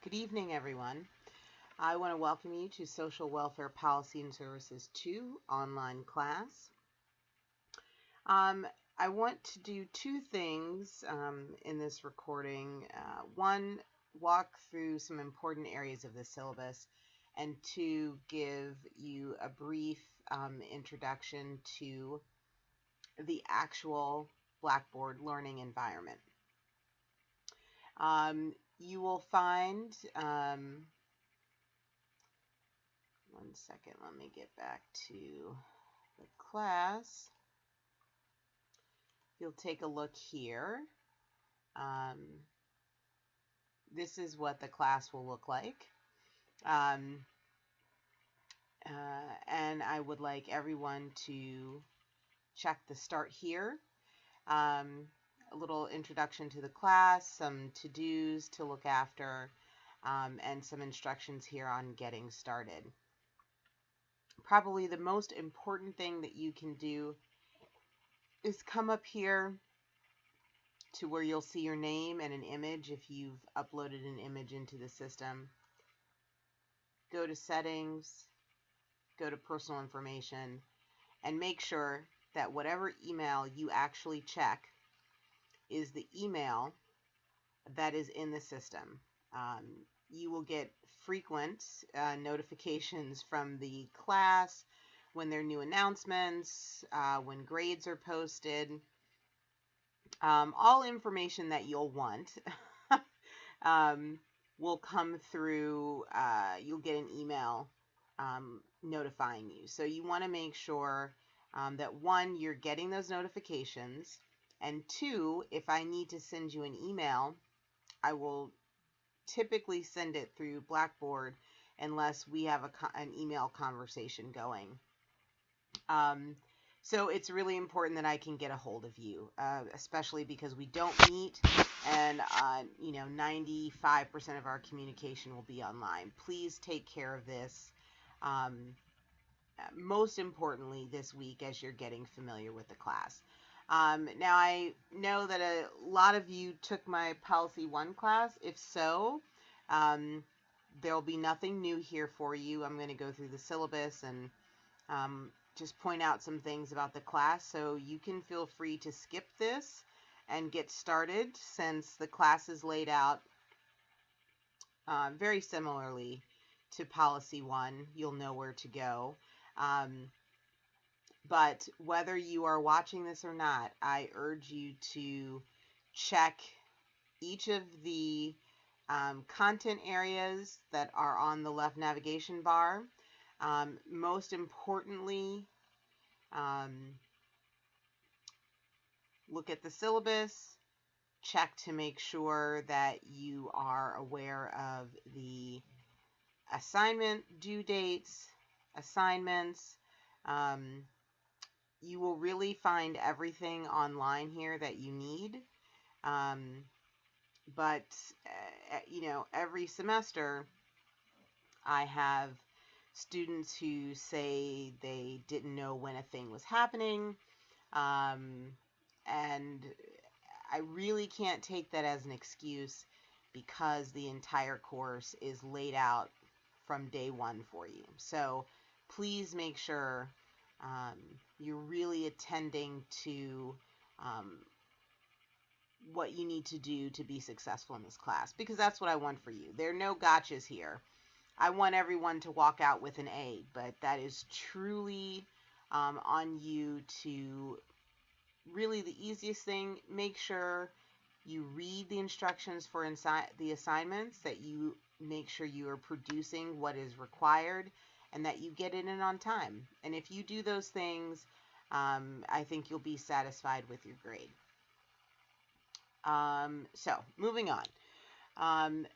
Good evening, everyone. I want to welcome you to Social Welfare Policy and Services 2 online class. I want to do two things in this recording. One, walk through some important areas of the syllabus, and two, give you a brief introduction to the actual Blackboard learning environment. You will find, one second, let me get back to the class. You'll take a look here. This is what the class will look like. And I would like everyone to check the start here. A little introduction to the class, some to-dos to look after, and some instructions here on getting started. Probably the most important thing that you can do is come up here to where you'll see your name and an image if you've uploaded an image into the system. Go to settings, go to personal information, and make sure that whatever email you actually check is the email that is in the system. You will get frequent notifications from the class when there are new announcements, when grades are posted, all information that you'll want will come through. You'll get an email notifying you. So you want to make sure that one, you're getting those notifications, and two, if I need to send you an email, I will typically send it through Blackboard unless we have an email conversation going. So it's really important that I can get a hold of you, especially because we don't meet, and 95% of our communication will be online. Please take care of this. Most importantly this week as you're getting familiar with the class. Now I know that a lot of you took my Policy 1 class. If so, there'll be nothing new here for you. I'm going to go through the syllabus and just point out some things about the class, so you can feel free to skip this and get started, since the class is laid out very similarly to Policy 1. You'll know where to go. But whether you are watching this or not, I urge you to check each of the content areas that are on the left navigation bar. Most importantly, look at the syllabus, check to make sure that you are aware of the assignment due dates, assignments. You will really find everything online here that you need. But every semester I have students who say they didn't know when a thing was happening, and I really can't take that as an excuse, because the entire course is laid out from day one for you. So please make sure you're really attending to what you need to do to be successful in this class, because that's what I want for you. There are no gotchas here. I want everyone to walk out with an A, but that is truly on you to really the easiest thing. Make sure you read the instructions for the assignments, that you make sure you are producing what is required, and that you get it in on time. And if you do those things, I think you'll be satisfied with your grade. So moving on.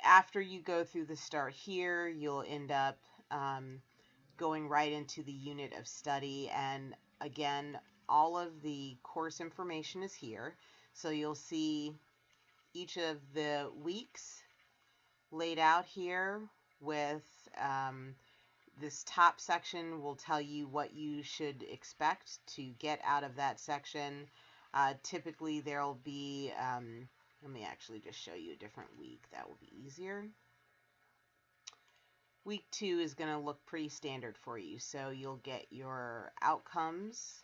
After you go through the start here, you'll end up going right into the unit of study. And again, all of the course information is here. So you'll see each of the weeks laid out here with this top section will tell you what you should expect to get out of that section. Typically there'll be Let me actually just show you a different week. That will be easier. Week 2 is going to look pretty standard for you. So you'll get your outcomes,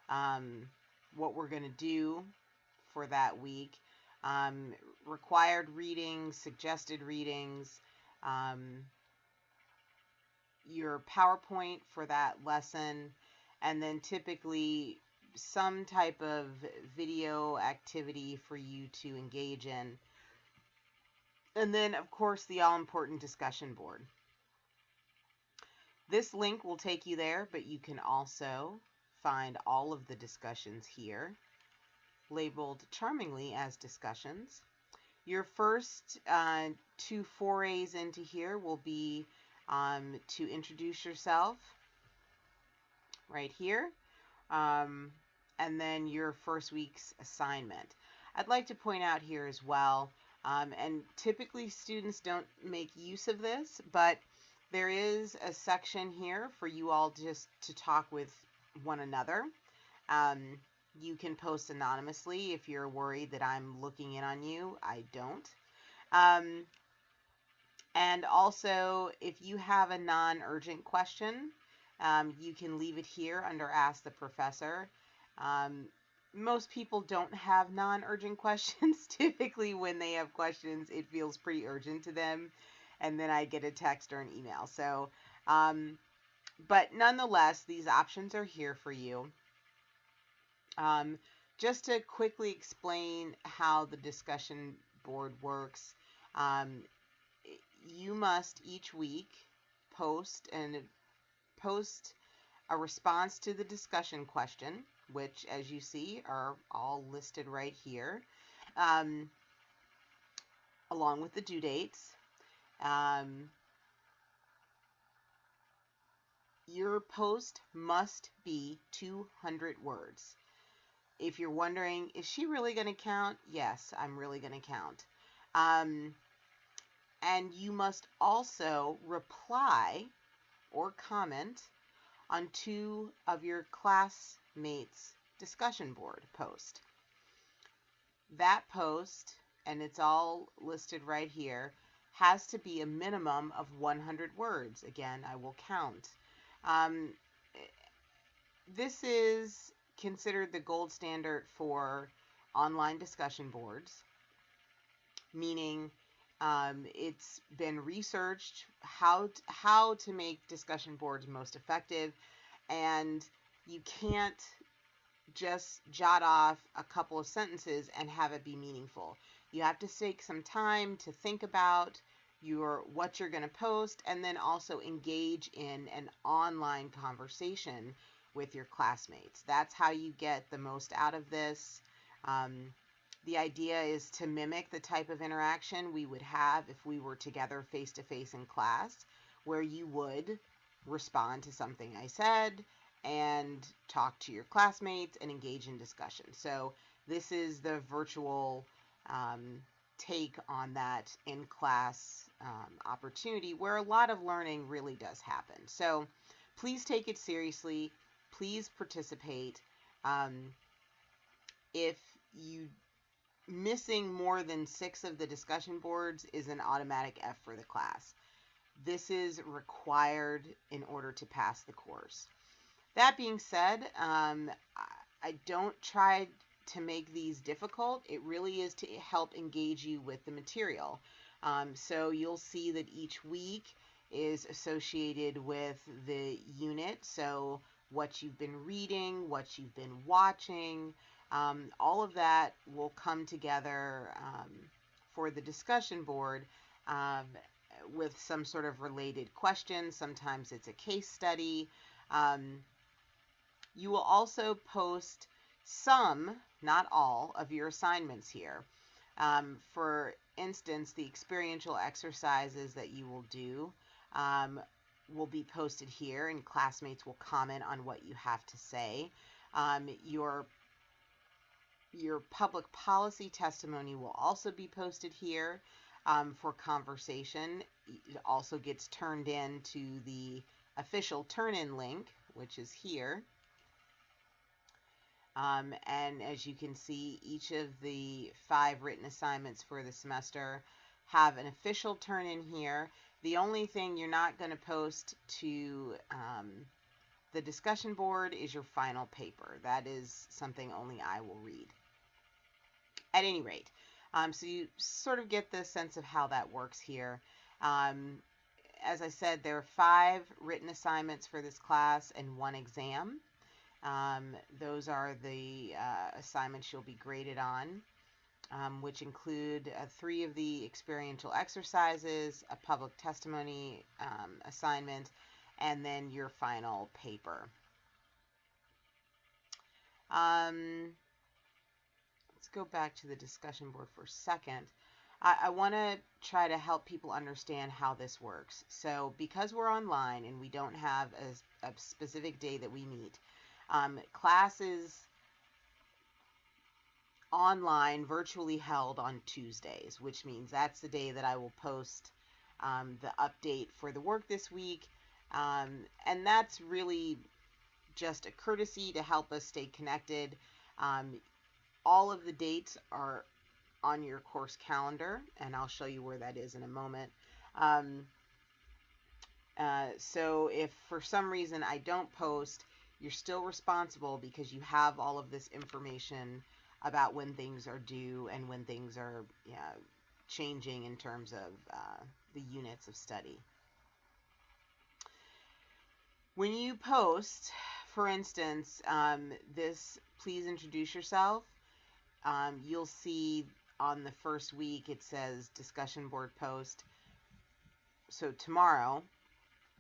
what we're going to do for that week, required readings, suggested readings, your PowerPoint for that lesson, and then typically some type of video activity for you to engage in. And then, of course, the all-important discussion board. This link will take you there, but you can also find all of the discussions here, labeled charmingly as discussions. Your first 2 forays into here will be to introduce yourself right here, and then your first week's assignment. I'd like to point out here as well, and typically students don't make use of this, but there is a section here for you all just to talk with one another. You can post anonymously if you're worried that I'm looking in on you. I don't. And also, if you have a non-urgent question, you can leave it here under Ask the Professor. Most people don't have non-urgent questions. Typically, when they have questions, it feels pretty urgent to them, and then I get a text or an email. So, but nonetheless, these options are here for you. Just to quickly explain how the discussion board works, you must each week post a response to the discussion question, which, as you see, are all listed right here, along with the due dates. Your post must be 200 words. If you're wondering, is she really going to count? Yes, I'm really going to count. And you must also reply or comment on 2 of your classmates' discussion board post. That post, and it's all listed right here, has to be a minimum of 100 words. Again, I will count. This is considered the gold standard for online discussion boards, meaning it's been researched how to make discussion boards most effective, and you can't just jot off a couple of sentences and have it be meaningful. You have to take some time to think about what you're going to post, and then also engage in an online conversation with your classmates. That's how you get the most out of this. The idea is to mimic the type of interaction we would have if we were together face-to-face in class, where you would respond to something I said and talk to your classmates and engage in discussion. So this is the virtual take on that in-class opportunity where a lot of learning really does happen. So please take it seriously. Please participate. If you missing more than 6 of the discussion boards is an automatic F for the class. This is required in order to pass the course. That being said, I don't try to make these difficult. It really is to help engage you with the material. So you'll see that each week is associated with the unit. So what you've been reading, what you've been watching, all of that will come together for the discussion board with some sort of related question. Sometimes it's a case study. You will also post some, not all, of your assignments here. For instance, the experiential exercises that you will do will be posted here, and classmates will comment on what you have to say. Your public policy testimony will also be posted here for conversation. It also gets turned in to the official turn-in link, which is here. And as you can see, each of the 5 written assignments for the semester have an official turn-in here. The only thing you're not going to post to the discussion board is your final paper. That is something only I will read. At any rate, so you sort of get the sense of how that works here. As I said, there are 5 written assignments for this class and 1 exam. Those are the assignments you'll be graded on, which include 3 of the experiential exercises, a public testimony assignment, and then your final paper. Let's go back to the discussion board for a second. I want to try to help people understand how this works. So because we're online and we don't have a specific day that we meet, class is online, virtually held on Tuesdays, which means that's the day that I will post the update for the work this week. And that's really just a courtesy to help us stay connected. All of the dates are on your course calendar, and I'll show you where that is in a moment. So if for some reason I don't post, you're still responsible because you have all of this information about when things are due and when things are changing in terms of the units of study. When you post, for instance, this please introduce yourself, you'll see on the first week it says discussion board post. So tomorrow,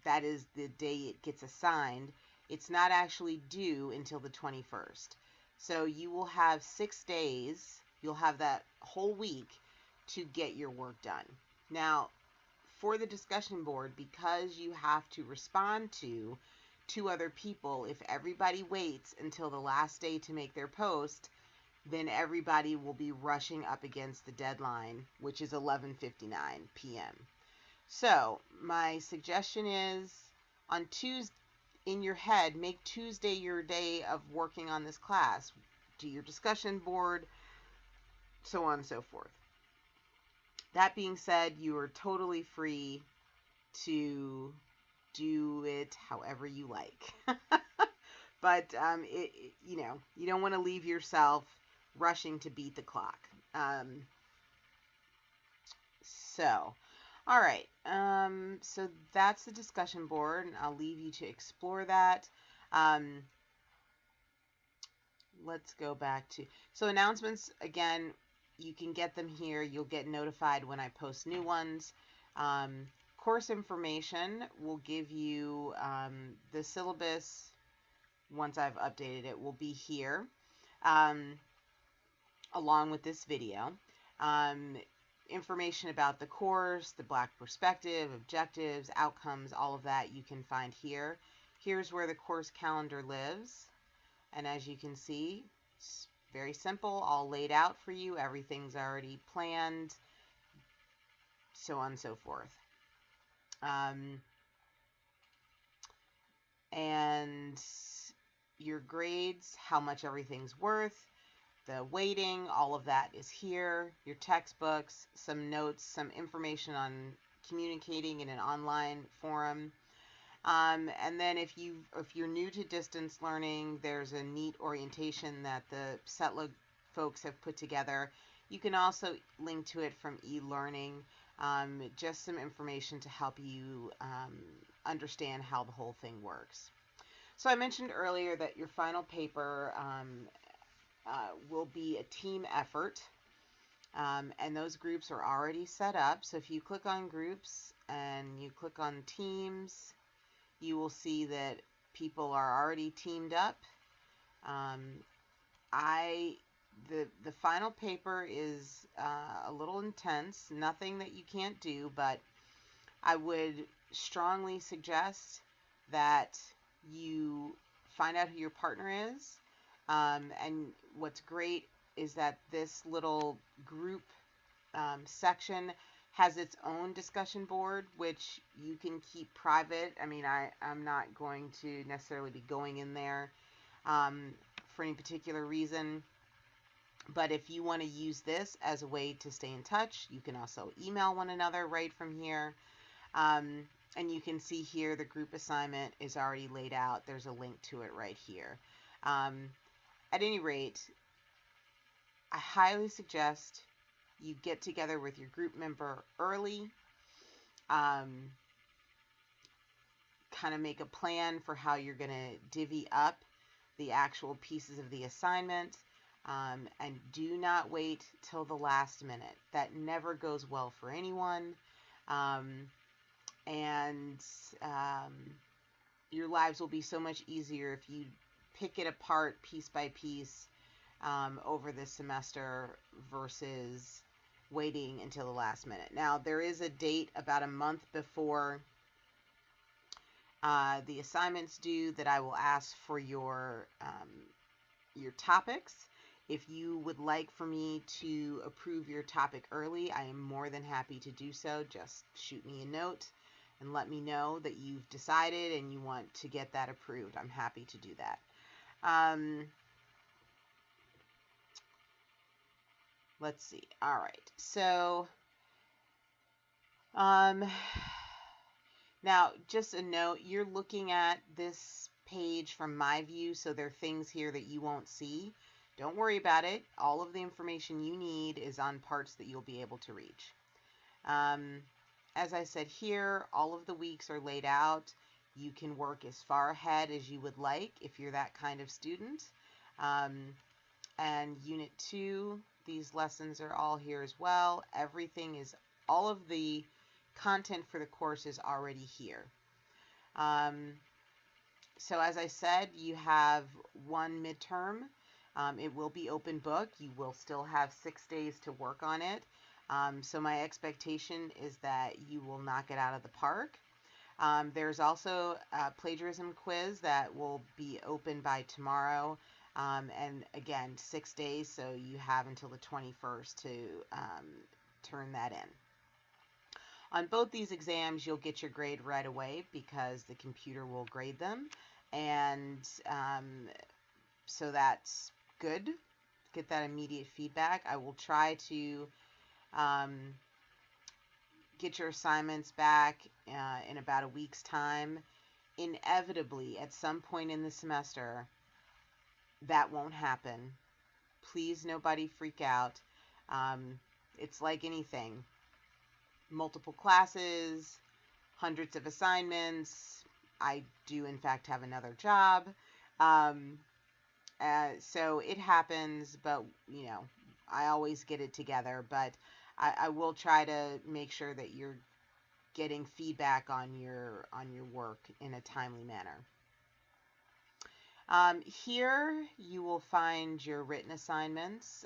that is the day it gets assigned. It's not actually due until the 21st. So you will have 6 days, you'll have that whole week to get your work done. Now, for the discussion board, because you have to respond to 2 other people, if everybody waits until the last day to make their post, then everybody will be rushing up against the deadline, which is 11:59 p.m. So my suggestion is on Tuesday, in your head, make Tuesday your day of working on this class. Do your discussion board, so on and so forth. That being said, you are totally free to do it however you like. But you don't want to leave yourself rushing to beat the clock. All right. So that's the discussion board, and I'll leave you to explore that. Let's go back to, so announcements, again, you can get them here. You'll get notified when I post new ones. Course information will give you the syllabus. Once I've updated it, will be here along with this video. Information about the course, the Black perspective, objectives, outcomes, all of that you can find here. Here's where the course calendar lives. And as you can see, it's very simple, all laid out for you. Everything's already planned, so on and so forth. And your grades, how much everything's worth, the weighting, all of that is here. Your textbooks, some notes, some information on communicating in an online forum. And then if you're new to distance learning, there's a neat orientation that the SETLA folks have put together. You can also link to it from e-learning, just some information to help you understand how the whole thing works. So I mentioned earlier that your final paper will be a team effort, and those groups are already set up. So if you click on groups and you click on teams, you will see that people are already teamed up. The final paper is a little intense, nothing that you can't do, but I would strongly suggest that you find out who your partner is. And what's great is that this little group section has its own discussion board, which you can keep private. I mean, I'm not going to necessarily be going in there. for any particular reason. But if you want to use this as a way to stay in touch, you can also email one another right from here. And you can see here the group assignment is already laid out. There's a link to it right here. At any rate, I highly suggest you get together with your group member early. Kind of make a plan for how you're going to divvy up the actual pieces of the assignment. And do not wait till the last minute. That never goes well for anyone. Your lives will be so much easier if you pick it apart piece by piece over this semester versus waiting until the last minute. Now, there is a date about a month before the assignments due that I will ask for your topics. If you would like for me to approve your topic early, I am more than happy to do so. Just shoot me a note and let me know that you've decided and you want to get that approved. I'm happy to do that. Let's see. All right. So, now just a note, you're looking at this page from my view, so there are things here that you won't see. Don't worry about it. All of the information you need is on parts that you'll be able to reach. As I said here, all of the weeks are laid out. You can work as far ahead as you would like if you're that kind of student. And Unit 2, these lessons are all here as well. All of the content for the course is already here. So as I said, you have one midterm. It will be open book. You will still have 6 days to work on it. So my expectation is that you will knock it out of the park. There's also a plagiarism quiz that will be open by tomorrow. And again, 6 days, so you have until the 21st to turn that in. On both these exams, you'll get your grade right away because the computer will grade them. And so that's good. Get that immediate feedback. I will try to get your assignments back in about a week's time. Inevitably, at some point in the semester, that won't happen. Please, nobody freak out. It's like anything. Multiple classes, hundreds of assignments. I do, in fact, have another job. So it happens, but, I always get it together. But I will try to make sure that you're getting feedback on your work in a timely manner. Here you will find your written assignments.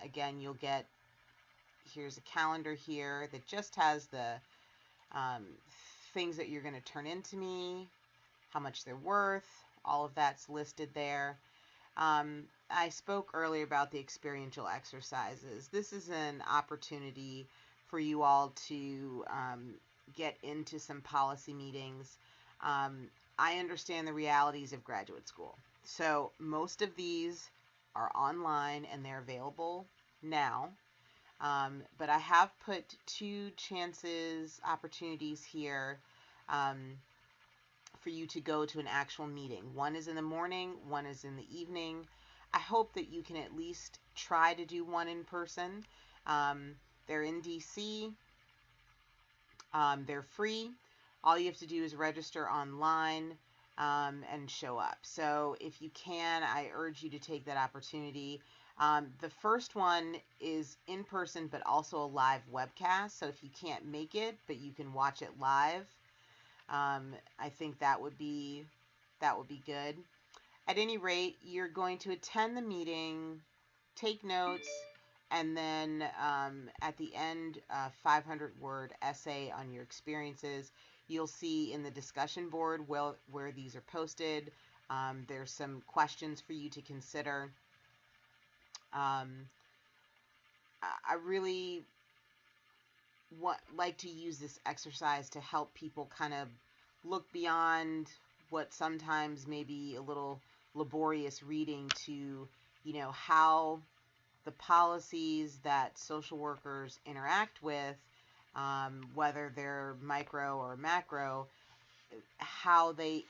Again, here's a calendar here that just has the things that you're going to turn into me, how much they're worth, all of that's listed there. I spoke earlier about the experiential exercises. This is an opportunity for you all to get into some policy meetings. I understand the realities of graduate school. So most of these are online and they're available now. But I have put 2 opportunities here for you to go to an actual meeting. One is in the morning, one is in the evening. I hope that you can at least try to do one in person. They're in DC. They're free. All you have to do is register online and show up. So if you can, I urge you to take that opportunity. The first one is in person, but also a live webcast. So if you can't make it, but you can watch it live, I think that would be good. At any rate, you're going to attend the meeting, take notes, and then at the end, a 500-word essay on your experiences. You'll see in the discussion board where these are posted. There's some questions for you to consider. I really like to use this exercise to help people kind of look beyond what sometimes may be a little laborious reading to, how the policies that social workers interact with, whether they're micro or macro, how they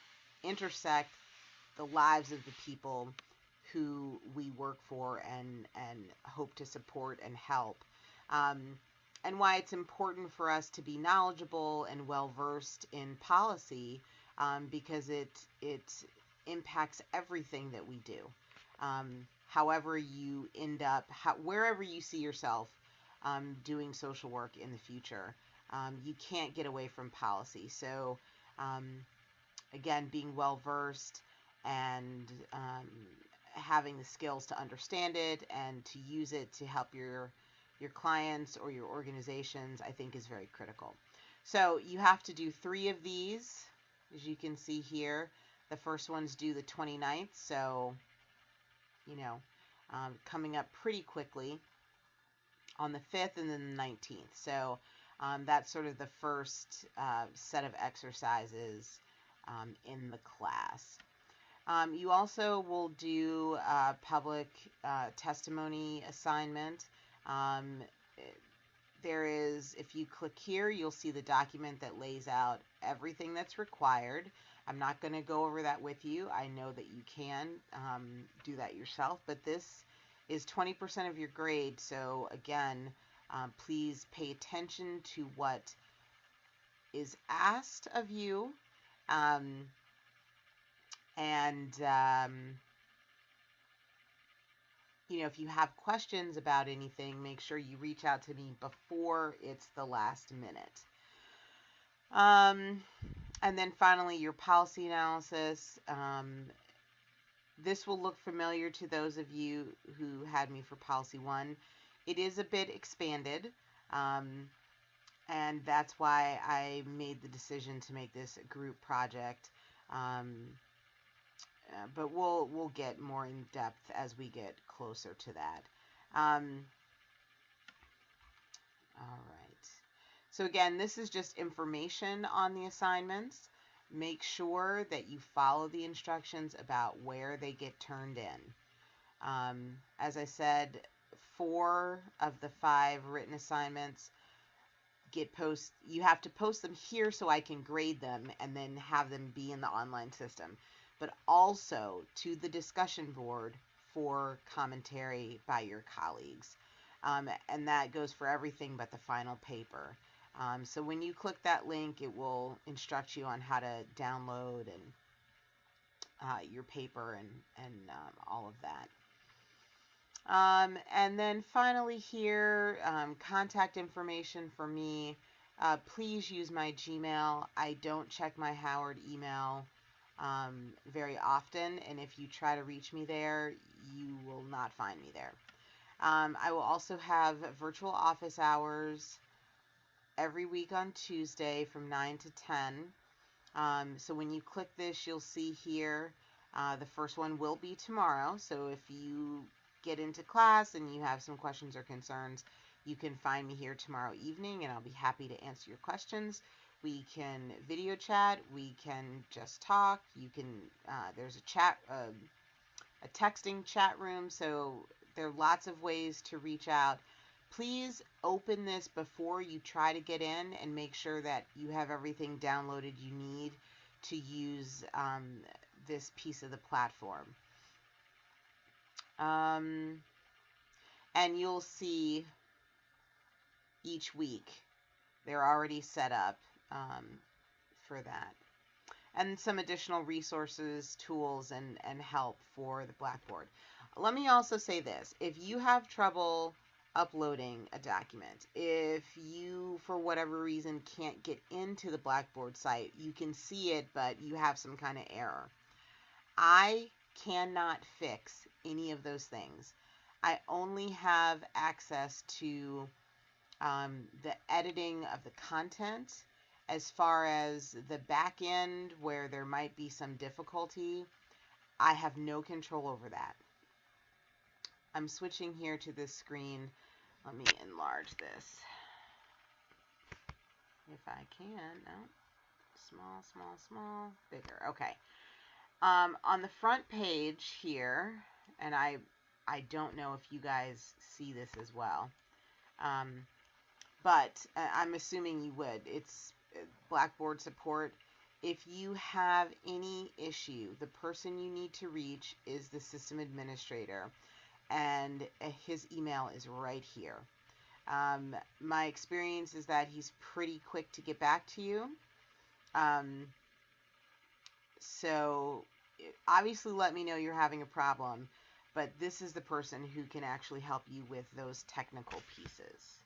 intersect the lives of the people who we work for and hope to support and help. And why it's important for us to be knowledgeable and well-versed in policy, because it impacts everything that we do. However you end up, wherever you see yourself doing social work in the future, you can't get away from policy. So again, being well-versed and having the skills to understand it and to use it to help your clients or your organizations, I think is very critical. So you have to do 3 of these, as you can see here. The first one's due the 29th, so, coming up pretty quickly on the 5th and then the 19th. So that's sort of the first set of exercises in the class. You also will do a public testimony assignment. There is, if you click here, you'll see the document that lays out everything that's required. I'm not going to go over that with you. I know that you can do that yourself, but this is 20% of your grade. So again, please pay attention to what is asked of you. If you have questions about anything, make sure you reach out to me before it's the last minute. And then finally, your policy analysis. This will look familiar to those of you who had me for Policy 1. It is a bit expanded, and that's why I made the decision to make this a group project. But we'll get more in depth as we get closer to that. All right. So again, this is just information on the assignments. Make sure that you follow the instructions about where they get turned in. As I said, 4 of the 5 written assignments you have to post them here so I can grade them and then have them be in the online system, but also to the discussion board for commentary by your colleagues. And that goes for everything but the final paper. So when you click that link, it will instruct you on how to download and your paper and all of that. And then finally here, contact information for me. Please use my Gmail. I don't check my Howard email very often, and if you try to reach me there, you will not find me there. I will also have virtual office hours every week on Tuesday from 9 to 10. So when you click this, you'll see here the first one will be tomorrow. So if you get into class and you have some questions or concerns, you can find me here tomorrow evening, and I'll be happy to answer your questions. We can video chat. We can just talk. You can. There's a texting chat room. So there are lots of ways to reach out. Please open this before you try to get in and make sure that you have everything downloaded you need to use this piece of the platform. And you'll see each week they're already set up for that. And some additional resources, tools, and help for the Blackboard. Let me also say this. If you have trouble uploading a document, if you, for whatever reason, can't get into the Blackboard site, you can see it, but you have some kind of error. I cannot fix any of those things. I only have access to the editing of the content. As far as the back end where there might be some difficulty, I have no control over that. I'm switching here to this screen. Let me enlarge this. If I can. No. Small, small, small. Bigger. Okay. On the front page here, and I don't know if you guys see this as well, but I'm assuming you would. It's Blackboard support. If you have any issue, the person you need to reach is the system administrator, and his email is right here. My experience is that he's pretty quick to get back to you. So obviously let me know you're having a problem, but this is the person who can actually help you with those technical pieces.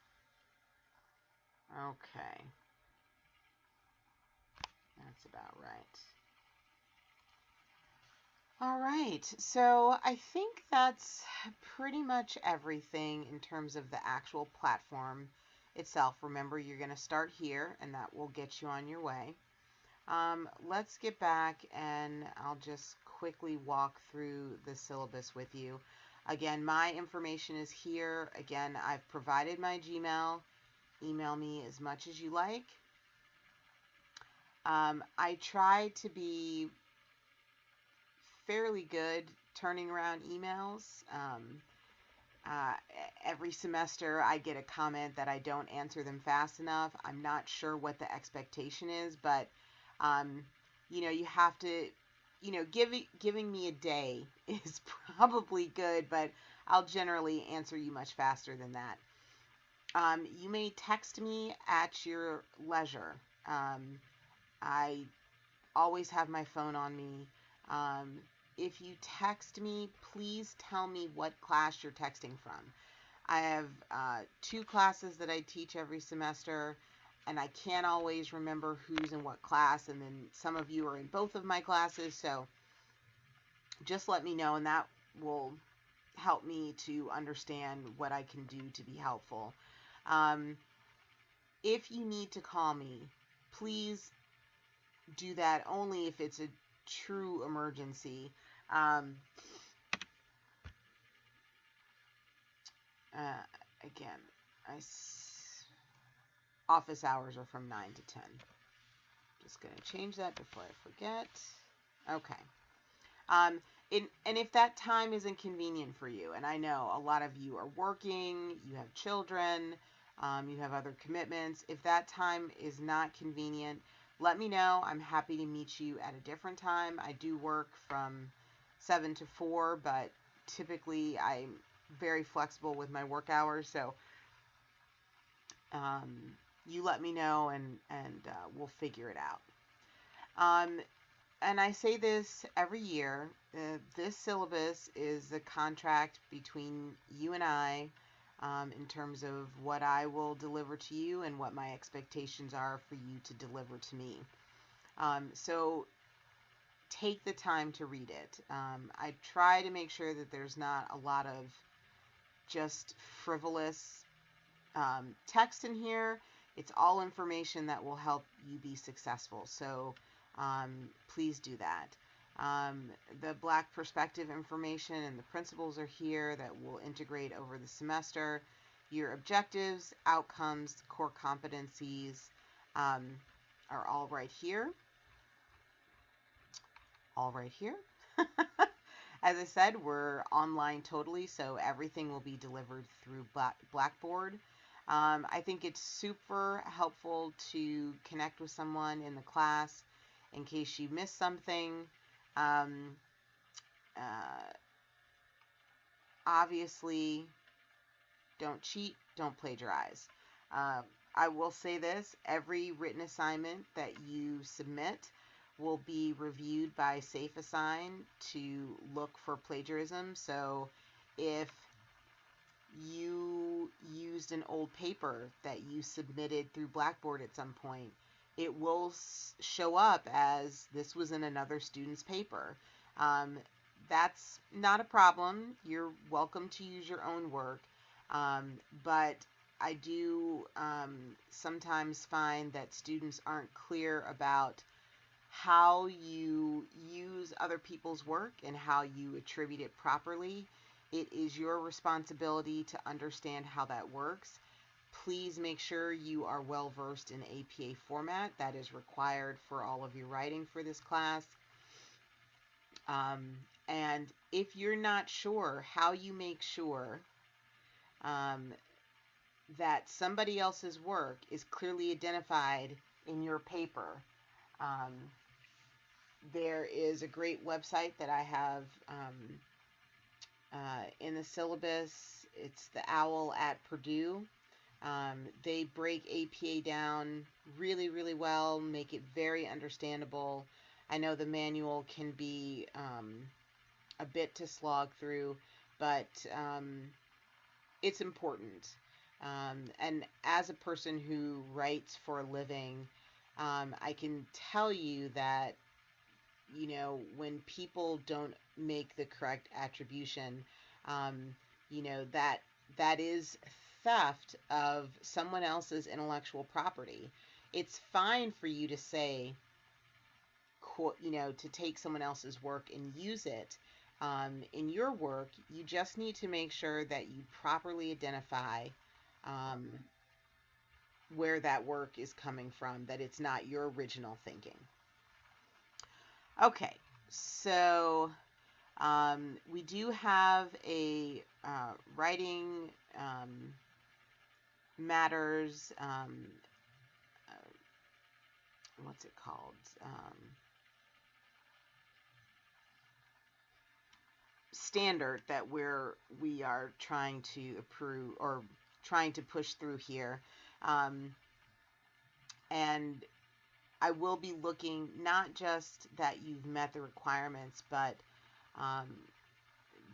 Okay. That's about right. All right, so I think that's pretty much everything in terms of the actual platform itself. Remember, you're going to start here, and that will get you on your way. Let's get back, and I'll just quickly walk through the syllabus with you. Again, my information is here. Again, I've provided my Gmail. Email me as much as you like. I try to be fairly good turning around emails. Every semester I get a comment that I don't answer them fast enough. I'm not sure what the expectation is, but you have to, giving me a day is probably good, but I'll generally answer you much faster than that. You may text me at your leisure. I always have my phone on me. If you text me, please tell me what class you're texting from. I have 2 classes that I teach every semester, and I can't always remember who's in what class, and then some of you are in both of my classes, so just let me know, and that will help me to understand what I can do to be helpful. If you need to call me, please do that only if it's a true emergency. Again, office hours are from 9 to 10. Just going to change that before I forget. Okay. And if that time isn't convenient for you, and I know a lot of you are working, you have children, you have other commitments, if that time is not convenient, let me know. I'm happy to meet you at a different time. I do work from 7 to 4, but typically I'm very flexible with my work hours, so you let me know, and we'll figure it out. And I say this every year, this syllabus is a contract between you and I, in terms of what I will deliver to you and what my expectations are for you to deliver to me. So take the time to read it. I try to make sure that there's not a lot of just frivolous text in here. It's all information that will help you be successful. So please do that. The Black perspective information and the principles are here that will integrate over the semester. Your objectives, outcomes, core competencies are all right here. All right here. As I said, we're online totally, so everything will be delivered through Blackboard. I think it's super helpful to connect with someone in the class in case you missed something. Obviously, don't cheat, don't plagiarize. I will say this, every written assignment that you submit will be reviewed by SafeAssign to look for plagiarism. So if you used an old paper that you submitted through Blackboard at some point, it will show up as this was in another student's paper. That's not a problem. You're welcome to use your own work. But I do sometimes find that students aren't clear about how you use other people's work and how you attribute it properly. It is your responsibility to understand how that works. Please make sure you are well versed in APA format. That is required for all of your writing for this class. And if you're not sure how you make sure um, that somebody else's work is clearly identified in your paper, um, there is a great website that I have in the syllabus. It's the OWL at Purdue. They break APA down really, really well, make it very understandable. I know the manual can be a bit to slog through, but it's important. And as a person who writes for a living, I can tell you that, when people don't make the correct attribution, um, that is theft of someone else's intellectual property. It's fine for you to say, to take someone else's work and use it in your work. You just need to make sure that you properly identify um, where that work is coming from, that it's not your original thinking. Okay, so we do have a writing matters, what's it called? Standard that we are trying to approve or trying to push through here. And I will be looking not just that you've met the requirements, but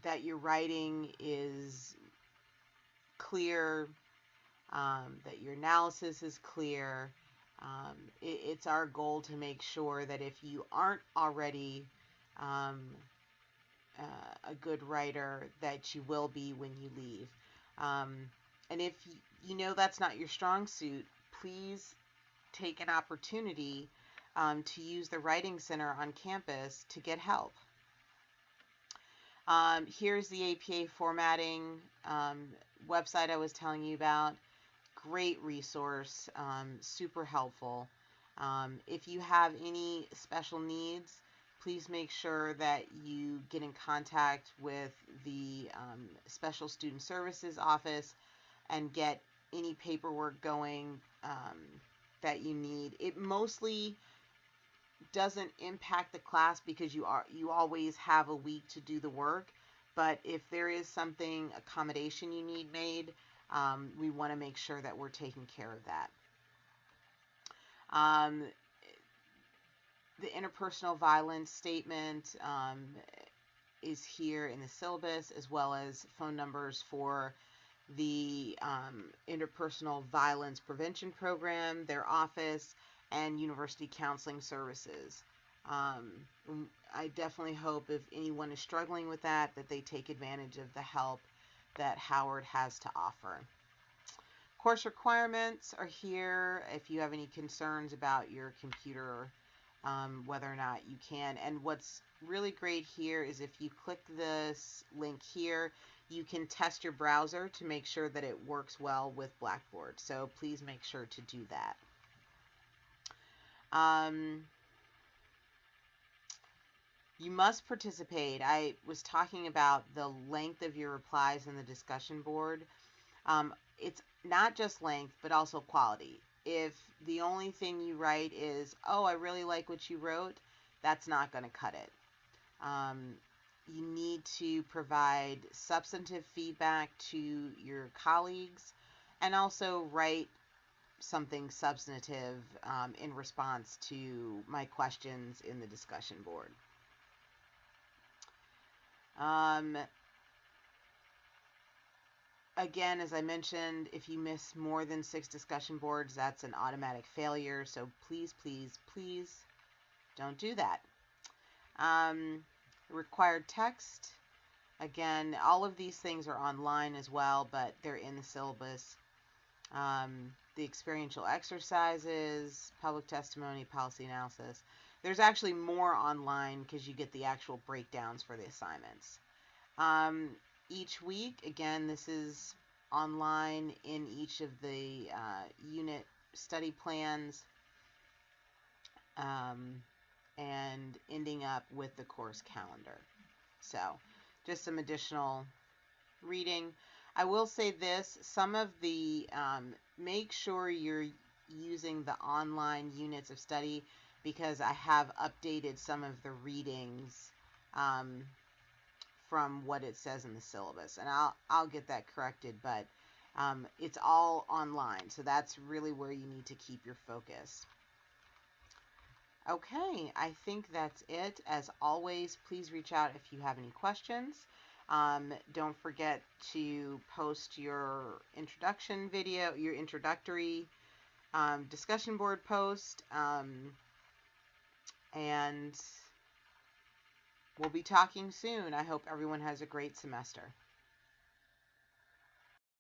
that your writing is clear, that your analysis is clear. It's our goal to make sure that if you aren't already a good writer, that you will be when you leave. And if you know that's not your strong suit, please take an opportunity to use the Writing Center on campus to get help. Here's the APA formatting website I was telling you about. Great resource, super helpful. If you have any special needs, please make sure that you get in contact with the Special Student Services office and get any paperwork going that you need. It mostly doesn't impact the class because you always have a week to do the work, but if there is something, accommodation you need made, we want to make sure that we're taking care of that. The interpersonal violence statement is here in the syllabus, as well as phone numbers for the Interpersonal Violence Prevention Program, their office, and University Counseling Services. I definitely hope if anyone is struggling with that they take advantage of the help that Howard has to offer. Course requirements are here if you have any concerns about your computer, whether or not you can. And what's really great here is if you click this link here, you can test your browser to make sure that it works well with Blackboard. So please make sure to do that. You must participate. I was talking about the length of your replies in the discussion board. It's not just length, but also quality. If the only thing you write is, oh, I really like what you wrote, that's not going to cut it. You need to provide substantive feedback to your colleagues and also write something substantive in response to my questions in the discussion board. Again, as I mentioned, if you miss more than 6 discussion boards, that's an automatic failure. So please, please, please don't do that. Required text. Again, all of these things are online as well, but they're in the syllabus. The experiential exercises, public testimony, policy analysis. There's actually more online because you get the actual breakdowns for the assignments. Each week, again, this is online in each of the unit study plans. and ending up with the course calendar. So just some additional reading. I will say this, some of the, make sure you're using the online units of study, because I have updated some of the readings from what it says in the syllabus, and I'll get that corrected, but it's all online, so that's really where you need to keep your focus. Okay, I think that's it. As always, please reach out if you have any questions. Don't forget to post your introduction video, your introductory discussion board post, and we'll be talking soon. I hope everyone has a great semester.